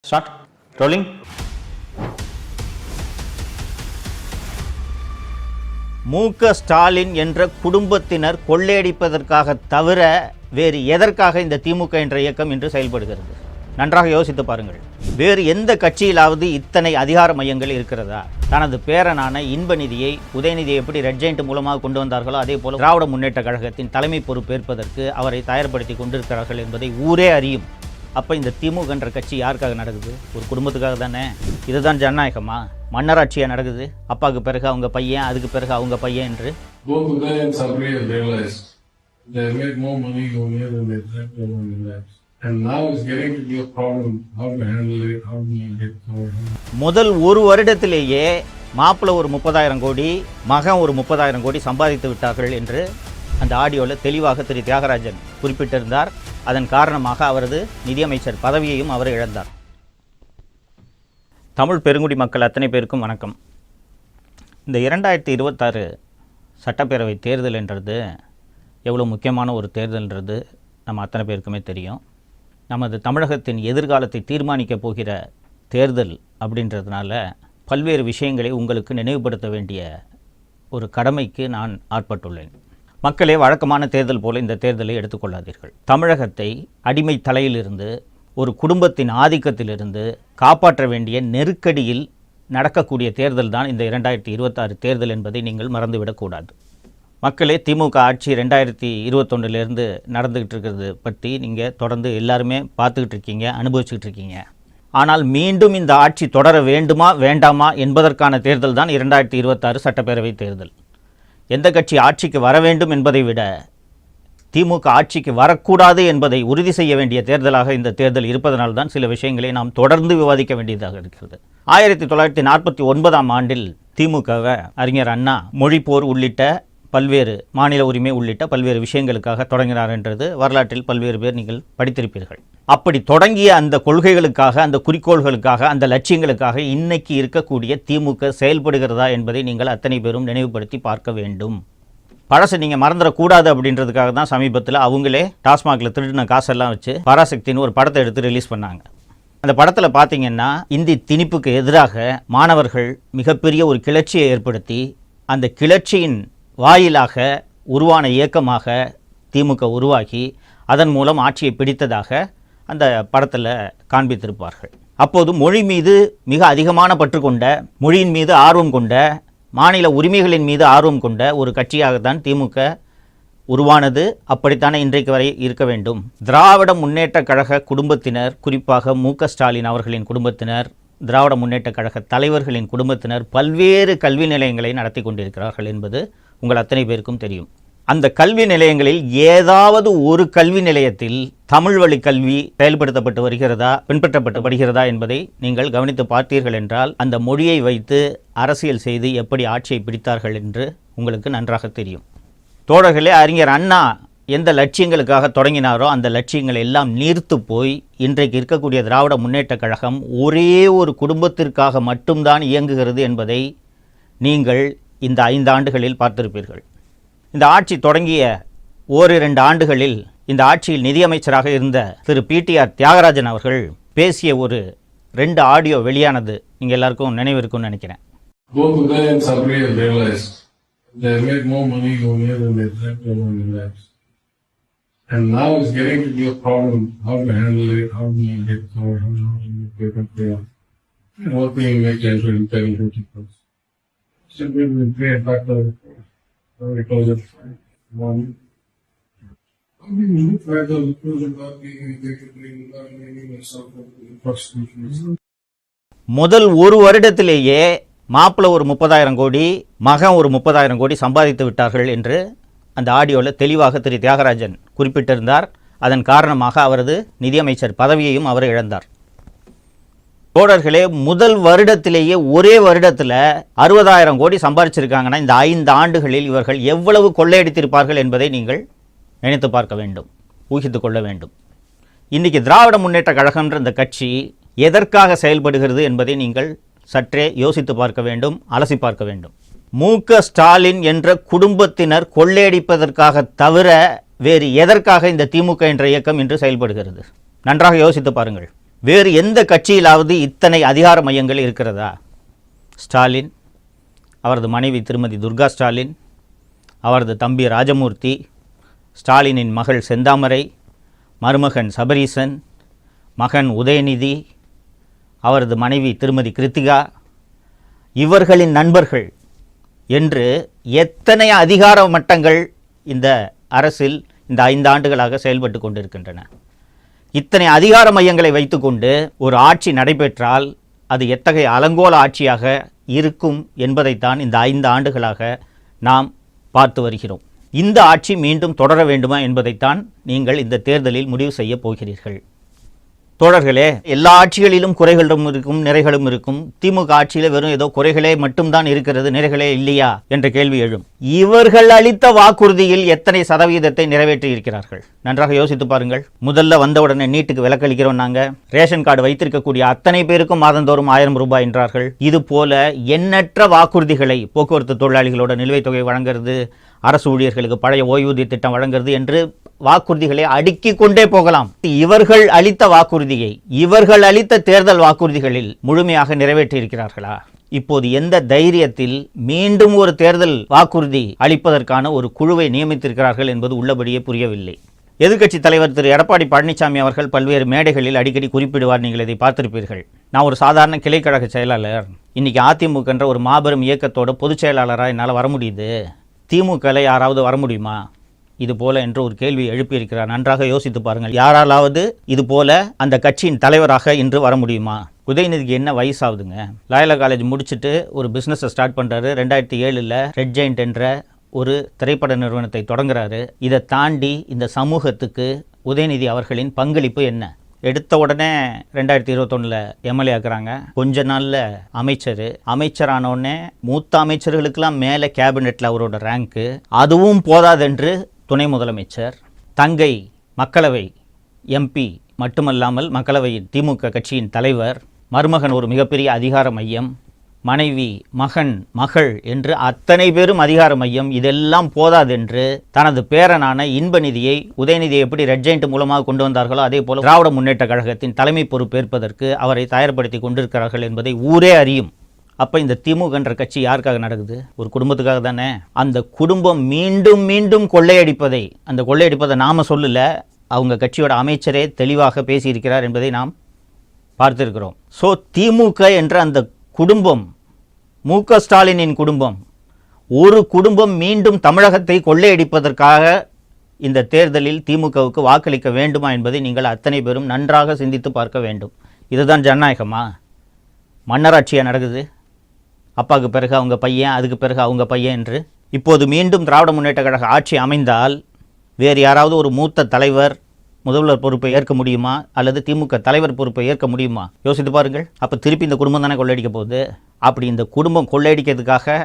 Start rolling. மு.க. ஸ்டாலின் என்ற குடும்பத்தினர் கொள்ளையடிப்பதற்காக தவிர வேறு எதற்காக இந்த திமுக என்ற இயக்கம் இன்று செயல்படுகிறது? நன்றாக யோசித்து பாருங்கள். வேறு எந்த கட்சியிலாவது இத்தனை அதிகார மையங்கள் இருக்கிறதா? தனது பேரனான இன்பநிதியை, உதயநிதியை எப்படி ரெட் ஜெயண்ட் மூலமாக கொண்டு வந்தார்களோ அதே போல திராவிட முன்னேற்ற கழகத்தின் தலைமை பொறுப்பேற்பதற்கு அவரை தயார்படுத்தி கொண்டிருக்கிறார்கள் என்பதை ஊரே அறியும். அப்போ இந்த திமுக என்ற கட்சி யாருக்காக நடக்குது? ஒரு குடும்பத்துக்காக தானே. இதுதான் ஜனநாயகமா? மன்னராட்சியாக நடக்குது. அப்பாவுக்கு பிறகு அவங்க பையன், அதுக்கு பிறகு அவங்க பையன் என்று. முதல் ஒரு வருடத்திலேயே மாப்பிள்ளை ஒரு 30,000 கோடி, மகன் ஒரு 30,000 கோடி சம்பாதித்து விட்டார்கள் என்று அந்த ஆடியோவில் தெளிவாக திரு தியாகராஜன் குறிப்பிட்டிருந்தார். அதன் காரணமாக அவரது நிதியமைச்சர் பதவியையும் அவர் இழந்தார். தமிழ் பெருங்குடி மக்கள் அத்தனை பேருக்கும் வணக்கம். இந்த 2026 சட்டப்பேரவை தேர்தல் என்றது எவ்வளோ முக்கியமான ஒரு தேர்தல்ன்றது நம்ம அத்தனை பேருக்குமே தெரியும். நமது தமிழகத்தின் எதிர்காலத்தை தீர்மானிக்கப் போகிற தேர்தல் அப்படின்றதுனால பல்வேறு விஷயங்களை உங்களுக்கு நினைவுபடுத்த வேண்டிய ஒரு கடமைக்கு நான் ஆட்பட்டுள்ளேன். மக்களே, வழக்கமான தேர்தல் போல இந்த தேர்தலை எடுத்துக்கொள்ளாதீர்கள். தமிழகத்தை அடிமை தலையிலிருந்து, ஒரு குடும்பத்தின் ஆதிக்கத்திலிருந்து காப்பாற்ற வேண்டிய நெருக்கடியில் நடக்கக்கூடிய தேர்தல் தான் இந்த 2026 தேர்தல் என்பதை நீங்கள் மறந்துவிடக்கூடாது. மக்களே, திமுக ஆட்சி 2021 நடந்துக்கிட்டு இருக்கிறது பற்றி நீங்கள் தொடர்ந்து எல்லாருமே பார்த்துக்கிட்டு இருக்கீங்க, அனுபவிச்சுக்கிட்டு இருக்கீங்க. ஆனால் மீண்டும் இந்த ஆட்சி தொடர வேண்டுமா வேண்டாமா என்பதற்கான தேர்தல் தான் 2026 சட்டப்பேரவை தேர்தல். எந்த கட்சி ஆட்சிக்கு வர வேண்டும் என்பதை விட திமுக ஆட்சிக்கு வரக்கூடாது என்பதை உறுதி செய்ய வேண்டிய தேர்தலாக இந்த தேர்தல் இருப்பதனால்தான் சில விஷயங்களை நாம் தொடர்ந்து விவாதிக்க வேண்டியதாக இருக்கிறது. 1949ஆம் ஆண்டில் திமுகவை அறிஞர் அண்ணா மொழிப்போர் உள்ளிட்ட பல்வேறு மாநில உரிமை உள்ளிட்ட பல்வேறு விஷயங்களுக்காக தொடங்கினார் என்றது வரலாற்றில் பல்வேறு பேர் நீங்கள் படித்திருப்பீர்கள். அப்படி தொடங்கிய அந்த கொள்கைகளுக்காக, அந்த குறிக்கோள்களுக்காக, அந்த லட்சியங்களுக்காக இன்னைக்கு இருக்கக்கூடிய திமுக செயல்படுகிறதா என்பதை நீங்கள் அத்தனை பேரும் நினைவுபடுத்தி பார்க்க வேண்டும். பழசை நீங்கள் மறந்துடக்கூடாது அப்படின்றதுக்காக தான் சமீபத்தில் அவங்களே டாஸ்மாகில் திருடின காசெல்லாம் வச்சு பராசக்தின்னு ஒரு படத்தை எடுத்து ரிலீஸ் பண்ணாங்க. அந்த படத்தில் பார்த்தீங்கன்னா இந்தி திணிப்புக்கு எதிராக மாணவர்கள் மிகப்பெரிய ஒரு கிளர்ச்சியை ஏற்படுத்தி அந்த கிளர்ச்சியின் வாயிலாக உருவான இயக்கமாக திமுக உருவாகி அதன் மூலம் ஆட்சியை பிடித்ததாக அந்த படத்தில் காண்பித்திருப்பார்கள். அப்போது மொழி மீது மிக அதிகமான பற்று கொண்ட, மொழியின் மீது ஆர்வம் கொண்ட, மாநில உரிமைகளின் மீது ஆர்வம் கொண்ட ஒரு கட்சியாகத்தான் திமுக உருவானது. அப்படித்தானே இன்றைக்கு வரை இருக்க வேண்டும். திராவிட முன்னேற்ற கழக குடும்பத்தினர், குறிப்பாக மு.க. ஸ்டாலின் அவர்களின் குடும்பத்தினர், திராவிட முன்னேற்ற கழக தலைவர்களின் குடும்பத்தினர் பல்வேறு கல்வி நிலையங்களை நடத்தி கொண்டிருக்கிறார்கள் என்பது உங்கள் அத்தனை பேருக்கும் தெரியும். அந்த கல்வி நிலையங்களில் ஏதாவது ஒரு கல்வி நிலையத்தில் தமிழ் வழி கல்வி செயல்படுத்தப்பட்டு வருகிறதா, பின்பற்றப்பட்டு வருகிறதா என்பதை நீங்கள் கவனித்து பார்த்தீர்கள் என்றால் அந்த மொழியை வைத்து அரசியல் செய்து எப்படி ஆட்சியை பிடித்தார்கள் என்று உங்களுக்கு நன்றாக தெரியும். தோழர்களே, அறிஞர் அண்ணா எந்த லட்சியங்களுக்காக தொடங்கினாரோ அந்த லட்சியங்கள் எல்லாம் நீர்த்து போய் இன்றைக்கு இருக்கக்கூடிய திராவிட முன்னேற்ற கழகம் ஒரே ஒரு குடும்பத்திற்காக மட்டும்தான் இயங்குகிறது என்பதை நீங்கள் இந்த 5 ஆண்டுகளில் பார்த்திருப்பீர்கள். இந்த ஆட்சி தொடங்கிய 1-2 ஆண்டுகளில் இந்த ஆட்சியில் நிதியமைச்சராக இருந்த திரு பிடிஆர் தியாகராஜன் அவர்கள் பேசிய ஒரு 2 ஆடியோ வெளியானது நீங்கள் எல்லாருக்கும் நினைவு இருக்கும்னு நினைக்கிறேன். And now it's getting to be a problem. How to handle it, how to make it, how to make it clear. And what we make it to 10-50%. So we will pay it back to because it's one. We look at the inclusion of being able to முதல் ஒரு வருடத்திலேயே மாப்பிள்ளை ஒரு 30,000 கோடி, மகன் ஒரு 30,000 கோடி சம்பாதித்து விட்டார்கள் என்று அந்த ஆடியோவில் தெளிவாக திரு தியாகராஜன் குறிப்பிட்டிருந்தார். அதன் காரணமாக அவரது நிதியமைச்சர் பதவியையும் அவர் இழந்தார். தோழர்களே, முதல் வருடத்திலேயே ஒரே வருடத்தில் 60,000 கோடி சம்பாதிச்சிருக்காங்கன்னா இந்த 5 ஆண்டுகளில் இவர்கள் எவ்வளவு கொள்ளையடித்திருப்பார்கள் என்பதை நீங்கள் நினைத்து பார்க்க வேண்டும், ஊகித்து கொள்ள வேண்டும். இன்றைக்கி திராவிட முன்னேற்ற கழகம்ன்ற இந்த கட்சி எதற்காக செயல்படுகிறது என்பதை நீங்கள் சற்றே யோசித்து பார்க்க வேண்டும், அலசி பார்க்க வேண்டும். மு.க. ஸ்டாலின் என்ற குடும்பத்தினர் கொள்ளையடிப்பதற்காக தவிர வேறு எதற்காக இந்த திமுக என்ற இயக்கம் இன்று செயல்படுகிறது? நன்றாக யோசித்து பாருங்கள். வேறு எந்த கட்சியிலாவது இத்தனை அதிகார மையங்கள் இருக்கிறதா? ஸ்டாலின், அவரது மனைவி திருமதி துர்கா ஸ்டாலின், அவரது தம்பி ராஜமூர்த்தி, ஸ்டாலினின் மகள் செந்தாமரை, மருமகன் சபரீசன், மகன் உதயநிதி, அவரது மனைவி திருமதி கிருத்திகா, இவர்களின் நண்பர்கள் என்று எத்தனை அதிகார மட்டங்கள் இந்த அரசில் இந்த 5 ஆண்டுகளாக செயல்பட்டு கொண்டிருக்கின்றன. இத்தனை அதிகார மையங்களை வைத்துக்கொண்டு ஒரு ஆட்சி நடைபெற்றால் அது எத்தகைய அலங்கோல ஆட்சியாக இருக்கும் என்பதைத்தான் இந்த 5 ஆண்டுகளாக நாம் பார்த்து வருகிறோம். இந்த ஆட்சி மீண்டும் தொடர வேண்டுமா என்பதைத்தான் நீங்கள் இந்த தேர்தலில் முடிவு செய்ய போகிறீர்கள். தோழர்களே, எல்லா ஆட்சிகளிலும் குறைகளும் இருக்கும், நிறைகளும் இருக்கும். திமுக ஆட்சியில் வெறும் ஏதோ குறைகளே மட்டும்தான் இருக்கிறது, நிறைகளே இல்லையா என்ற கேள்வி எழும். இவர்கள் அளித்த வாக்குறுதியில் எத்தனை சதவீதத்தை நிறைவேற்றி இருக்கிறார்கள்? நன்றாக யோசித்து பாருங்கள். முதல்ல வந்தவுடனே நீட்டுக்கு விலக்களிக்கிறோம், நாங்க ரேஷன் கார்டு வைத்திருக்கக்கூடிய அத்தனை பேருக்கும் மாதந்தோறும் 1000 ரூபாய் என்றார்கள். இது போல எண்ணற்ற வாக்குறுதிகளை, போக்குவரத்து தொழிலாளிகளோட நிலுவைத் தொகை வழங்குறது, அரசு ஊழியர்களுக்கு பழைய ஓய்வூதிய திட்டம் வழங்குறது என்று வாக்குறுதிகளை அடுக்கிக் கொண்டே போகலாம். இவர்கள் அளித்த வாக்குறுதியை, இவர்கள் அளித்த தேர்தல் வாக்குறுதிகளில் முழுமையாக நிறைவேற்றி இருக்கிறார்களா? இப்போது எந்த தைரியத்தில் மீண்டும் ஒரு தேர்தல் வாக்குறுதி அளிப்பதற்கான ஒரு குழுவை நியமித்திருக்கிறார்கள் என்பது உள்ளபடியே புரியவில்லை. எதிர்க்கட்சித் தலைவர் திரு எடப்பாடி பழனிசாமி அவர்கள் பல்வேறு மேடைகளில் அடிக்கடி குறிப்பிடுவார், நீங்கள் இதை பார்த்திருப்பீர்கள். நான் ஒரு சாதாரண கிளைக்கழக செயலாளர், இன்னைக்கு அதிமுக என்ற ஒரு மாபெரும் இயக்கத்தோட பொதுச் செயலாளராக என்னால் வர முடியுது, திமுகவில் யாராவது வர முடியுமா இது போல என்று ஒரு கேள்வி எழுப்பியிருக்கிறார். நன்றாக யோசித்து பாருங்கள். யாராலாவது இது போல அந்த கட்சியின் தலைவராக இன்று வர முடியுமா? உதயநிதிக்கு என்ன வயசாகுதுங்க? லாயலா காலேஜ் முடிச்சுட்டு ஒரு பிஸ்னஸை ஸ்டார்ட் பண்ணுறாரு. 2007 ரெட் ஜெயிண்ட் என்ற ஒரு திரைப்பட நிறுவனத்தை தொடங்குறாரு. இதை தாண்டி இந்த சமூகத்துக்கு உதயநிதி அவர்களின் பங்களிப்பு என்ன? எடுத்த உடனே 2021 எம்எல்ஏ ஆக்குறாங்க. கொஞ்ச நாளில் அமைச்சரானோடனே மூத்த அமைச்சர்களுக்கெல்லாம் மேலே கேபினெட்டில் அவரோட ரேங்க்கு. அதுவும் போதாதென்று துணை முதலமைச்சர், தங்கை மக்களவை எம்பி மட்டுமல்லாமல் மக்களவையின் திமுக கட்சியின் தலைவர், மருமகன் ஒரு மிகப்பெரிய அதிகார மையம், மனைவி, மகன், மகள் என்று அத்தனை பேரும் அதிகார மையம். இதெல்லாம் போதாதென்று தனது பேரனான இன்பநிதியை, உதயநிதியை எப்படி ரெட் ஜெயிண்ட் மூலமாக கொண்டு வந்தார்களோ அதே போல திராவிட முன்னேற்ற கழகத்தின் தலைமை பொறுப்பேற்பதற்கு அவரை தயார்படுத்தி கொண்டிருக்கிறார்கள் என்பதை ஊரே அறியும். அப்போ இந்த திமுக என்ற கட்சி யாருக்காக நடக்குது? ஒரு குடும்பத்துக்காக தானே. அந்த குடும்பம் மீண்டும் மீண்டும் கொள்ளையடிப்பதை, அந்த கொள்ளையடிப்பதை நாம சொல்லல, அவங்க கட்சியோட அமைச்சரே தெளிவாக பேசியிருக்கிறார் என்பதை நாம் பார்த்திருக்கிறோம். ஸோ திமுக என்ற அந்த குடும்பம், மு.க. ஸ்டாலினின் குடும்பம், ஒரு குடும்பம் மீண்டும் தமிழகத்தை கொள்ளையடிப்பதற்காக இந்த தேர்தலில் திமுகவுக்கு வாக்களிக்க வேண்டுமா என்பதை நீங்கள் அத்தனை பேரும் நன்றாக சிந்தித்து பார்க்க வேண்டும். இதுதான் ஜனநாயகமா? மன்னராட்சியாக நடக்குது. அப்பாவுக்கு பிறகு அவங்க பையன், அதுக்கு பிறகு அவங்க பையன் என்று. இப்போது மீண்டும் திராவிட முன்னேற்ற கழக ஆட்சி அமைந்தால் வேறு யாராவது ஒரு மூத்த தலைவர் முதல்வர் பொறுப்பை ஏற்க முடியுமா? அல்லது திமுக தலைவர் பொறுப்பை ஏற்க முடியுமா? யோசித்து பாருங்கள். அப்போ திருப்பி இந்த குடும்பம் தானே கொள்ளையடிக்க போகுது. அப்படி இந்த குடும்பம் கொள்ளையடிக்கிறதுக்காக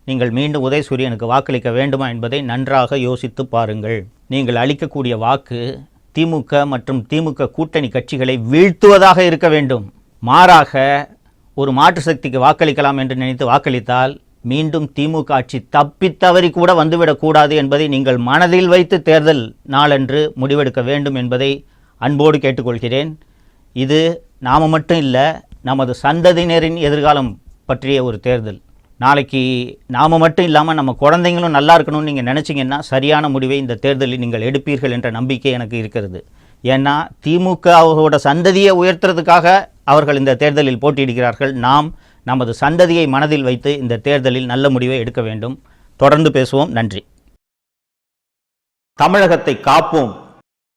நீங்கள் மீண்டும் உதயசூரியனுக்கு வாக்களிக்க வேண்டுமா என்பதை நன்றாக யோசித்து பாருங்கள். நீங்கள் அளிக்கக்கூடிய வாக்கு திமுக மற்றும் திமுக கூட்டணி கட்சிகளை வீழ்த்துவதாக இருக்க வேண்டும். மாறாக ஒரு மாற்று சக்திக்கு வாக்களிக்கலாம் என்று நினைத்து வாக்களித்தால் மீண்டும் திமுக ஆட்சி தப்பித்தவறி கூட வந்துவிடக்கூடாது என்பதை நீங்கள் மனதில் வைத்து தேர்தல் நாளன்று முடிவெடுக்க வேண்டும் என்பதை அன்போடு கேட்டுக்கொள்கிறேன். இது நாம் மட்டும் இல்லை, நமது சந்ததியினரின் எதிர்காலம் பற்றிய ஒரு தேர்தல். நாளைக்கு நாம் மட்டும் இல்லாமல் நம்ம குழந்தைங்களும் நல்லா இருக்கணும்னு நீங்கள் நினச்சிங்கன்னா சரியான முடிவை இந்த தேர்தலில் நீங்கள் எடுப்பீர்கள் என்ற நம்பிக்கை எனக்கு இருக்கிறது. ஏன்னா திமுக அவர்களோட சந்ததியை உயர்த்துறதுக்காக அவர்கள் இந்த தேர்தலில் போட்டியிடுகிறார்கள். நாம் நமது சந்ததியை மனதில் வைத்து இந்த தேர்தலில் நல்ல முடிவை எடுக்க வேண்டும். தொடர்ந்து பேசுவோம். நன்றி. தமிழகத்தை காப்போம்.